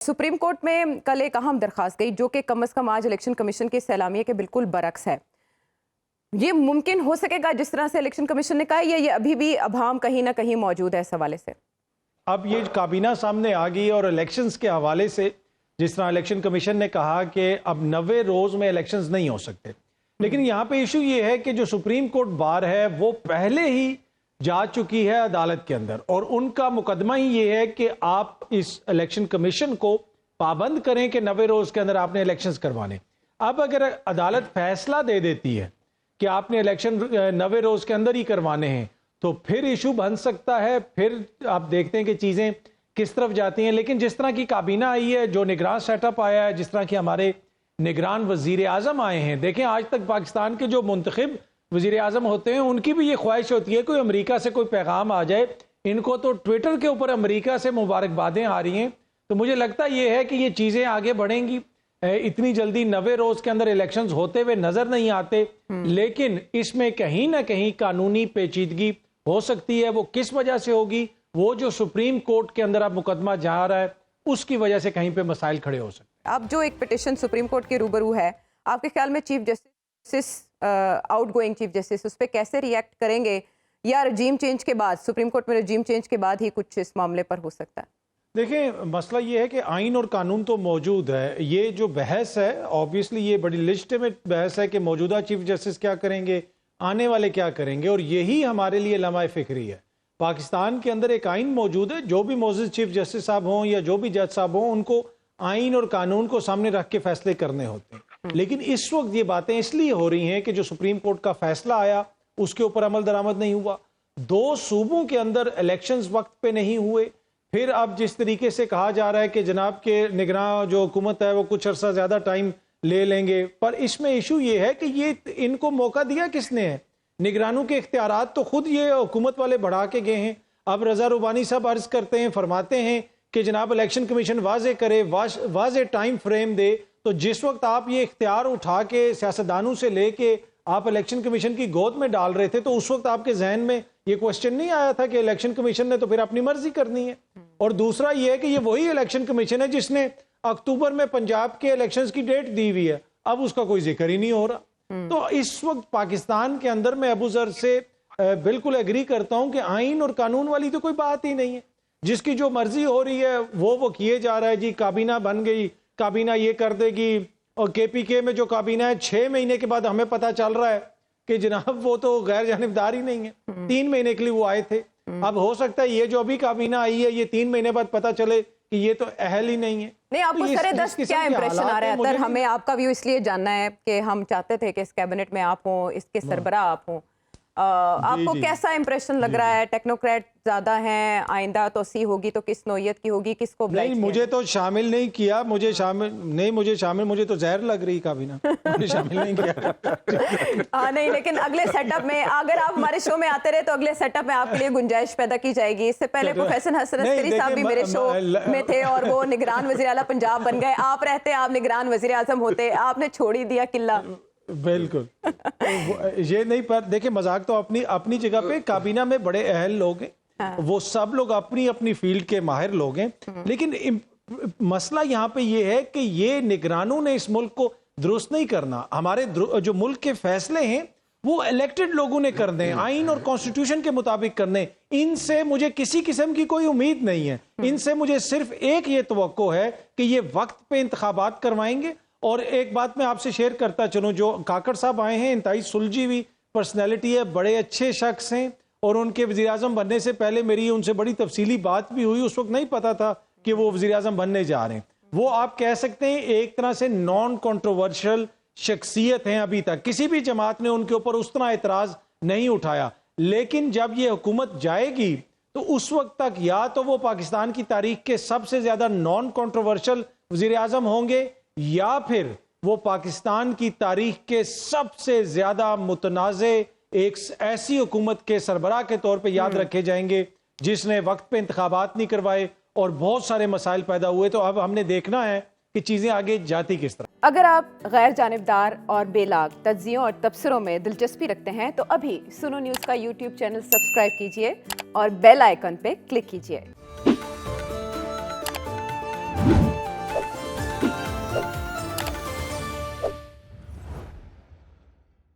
Supreme court में कल एक अहम दरखास्त गई जो कि कम से कम आज इलेक्शन कमीशन के सलामिये के बिल्कुल बरक्स है। ये मुमकिन हो सकेगा जिस तरह से इलेक्शन कमीशन ने कहा, या ये अभी भी अभाम कहीं ना कहीं मौजूद है इस हवाले से? अब ये काबीना सामने आ गई और इलेक्शंस के हवाले से जिस तरह इलेक्शन कमीशन ने कहा कि अब 90 रोज में इलेक्शंस नहीं हो सकते, लेकिन यहाँ पे इशू ये है कि जो सुप्रीम कोर्ट बार है वो पहले ही जा चुकी है अदालत के अंदर, और उनका मुकदमा ही ये है कि आप इस इलेक्शन कमीशन को पाबंद करें कि 90 रोज के अंदर आपने इलेक्शंस करवाने। अब अगर अदालत फैसला दे देती है कि आपने इलेक्शन 90 रोज के अंदर ही करवाने हैं तो फिर इशू बन सकता है, फिर आप देखते हैं कि चीजें किस तरफ जाती हैं। लेकिन जिस तरह की काबीना आई है, जो निगरान सेटअप आया है, जिस तरह की हमारे निगरान वजीर आजम आए हैं, देखें आज तक पाकिस्तान के जो मुंतखब वजीर आजम होते हैं उनकी भी ये ख्वाहिश होती है कोई अमेरिका से कोई पैगाम आ जाए। इनको तो ट्विटर के ऊपर अमेरिका से मुबारकबादें आ रही हैं, तो मुझे लगता ये है कि ये चीजें आगे बढ़ेंगी। इतनी जल्दी 90 रोज के अंदर इलेक्शंस होते हुए नजर नहीं आते, लेकिन इसमें कहीं ना कहीं कानूनी पेचीदगी हो सकती है। वो किस वजह से होगी, वो जो सुप्रीम कोर्ट के अंदर अब मुकदमा जा रहा है उसकी वजह से कहीं पे मसाइल खड़े हो सकते हैं। अब जो एक पिटिशन सुप्रीम कोर्ट के रूबरू है, आपके ख्याल में chief justice outgoing chief justice उस पर कैसे रिएक्ट करेंगे, या रजीम चेंज के बाद, सुप्रीम कोर्ट में रजीम चेंज के बाद ही कुछ इस मामले पर हो सकता है? देखें, मसला ये है कि आइन और कानून तो मौजूद है। ये जो बहस है ऑब्वियसली ये बड़ी लेजिटिमेट बहस है कि मौजूदा चीफ जस्टिस क्या करेंगे, आने वाले क्या करेंगे, और यही हमारे लिए लम्हा फिक्री है। पाकिस्तान के अंदर एक आइन मौजूद है, जो भी मौजूद चीफ जस्टिस साहब हों या जो भी जज साहब हों, उनको आइन और कानून को सामने रख के फैसले करने होते हैं। लेकिन इस वक्त ये बातें इसलिए हो रही हैं कि जो सुप्रीम कोर्ट का फैसला आया उसके ऊपर अमल दरामद नहीं हुआ, 2 सूबों के अंदर इलेक्शंस वक्त पे नहीं हुए। फिर अब जिस तरीके से कहा जा रहा है कि जनाब के निगरान जो हुकूमत है वो कुछ अर्सा ज्यादा टाइम ले लेंगे, पर इसमें इशू ये है कि ये इनको मौका दिया किसने है? निगरानों के इख्तियारात तो खुद ये हुकूमत वाले बढ़ा के गए हैं। अब रजा रुबानी साहब अर्ज करते हैं, फरमाते हैं कि जनाब इलेक्शन कमीशन वाजे करे, वाजे टाइम फ्रेम दे। तो जिस वक्त आप ये इख्तियार उठा के सियासतदानों से लेके आप इलेक्शन कमीशन की गोद में डाल रहे थे, तो उस वक्त आपके जहन में ये क्वेश्चन नहीं आया था कि इलेक्शन कमीशन ने तो फिर अपनी मर्जी करनी है? और दूसरा ये है कि ये वही इलेक्शन कमीशन है जिसने अक्टूबर में पंजाब के इलेक्शंस की डेट दी हुई है, अब उसका कोई जिक्र ही नहीं हो रहा। तो इस वक्त पाकिस्तान के अंदर मैं अबू जर से बिल्कुल एग्री करता हूं कि आइन और कानून वाली तो कोई बात ही नहीं है। जिसकी जो मर्जी हो रही है वो किए जा रहा है। जी काबीना बन गई, काबीना ये कर देगी, और केपीके में जो काबीना है 6 महीने के बाद हमें पता चल रहा है कि जनाब वो तो गैर जानिबदार ही नहीं है। 3 महीने के लिए वो आए थे। अब हो सकता है ये जो अभी काबीना आई है ये 3 महीने बाद पता चले कि ये तो अहल ही नहीं है। नहीं, आपको तो सरे दस्त क्या इंप्रेशन आ रहा है? अगर हमें आपका व्यू इसलिए जानना है कि हम चाहते थे कि इस कैबिनेट में आप हो, इसके सरबराह आप हो, आपको कैसा इंप्रेशन लग रहा है? टेक्नोक्रेट ज्यादा हैं, आइंदा तोसी होगी तो किस नौयत की होगी, किसको? नहीं, मुझे तो शामिल नहीं किया, मुझे तो जहर लग रही काबीना, मुझे शामिल नहीं किया। नहीं, लेकिन अगले सेटअप में अगर आप हमारे शो में आते रहे तो अगले सेटअप में आपके लिए गुंजाइश पैदा की जाएगी। इससे पहले प्रोफेसर हसन अस्करी साहब भी मेरे शो में थे और वो निगरान वज़ीर आला पंजाब बन गए। आप रहते, आप निगरान वज़ीर आज़म होते, आपने छोड़ ही दिया किला। बिल्कुल ये नहीं, पर देखिए मजाक तो अपनी जगह पे काबीना में बड़े अहल लोग हैं। हाँ। वो सब लोग अपनी अपनी फील्ड के माहिर लोग हैं, लेकिन मसला यहाँ पे ये है कि ये निगरानों ने इस मुल्क को दुरुस्त नहीं करना। हमारे जो मुल्क के फैसले हैं वो इलेक्टेड लोगों ने करने हैं, आइन और कॉन्स्टिट्यूशन के मुताबिक करने। इनसे मुझे किसी किस्म की कोई उम्मीद नहीं है। इनसे मुझे सिर्फ एक ये तवक्को है कि ये वक्त पे इंतखाबात करवाएंगे। और एक बात मैं आपसे शेयर करता चलूं, जो काकड़ साहब आए हैं इंतहाई सुलझी हुई पर्सनैलिटी है, बड़े अच्छे शख्स हैं, और उनके वज़ीर आज़म बनने से पहले मेरी उनसे बड़ी तफसीली बात भी हुई। उस वक्त नहीं पता था कि वो वज़ीर आज़म बनने जा रहे हैं। वो आप कह सकते हैं एक तरह से नॉन कंट्रोवर्शियल शख्सियत हैं। अभी तक किसी भी जमात ने उनके ऊपर उस तरह एतराज़ नहीं उठाया, लेकिन जब ये हुकूमत जाएगी तो उस वक्त तक या तो वो पाकिस्तान की तारीख के सबसे ज्यादा नॉन कंट्रोवर्शियल वज़ीर आज़म होंगे, या फिर वो पाकिस्तान की तारीख के सबसे ज्यादा मुतनाज़े एक ऐसी हुकूमत के सरबराह के तौर पे याद रखे जाएंगे जिसने वक्त पे इंतखाबात नहीं करवाए और बहुत सारे मसाइल पैदा हुए। तो अब हमने देखना है कि चीजें आगे जाती किस तरह। अगर आप गैर जानिबदार और बेलाग तज्जियों और तबसरों में दिलचस्पी रखते हैं तो अभी सुनो न्यूज़ का यूट्यूब चैनल सब्सक्राइब कीजिए और बेल आइकन पे क्लिक कीजिए।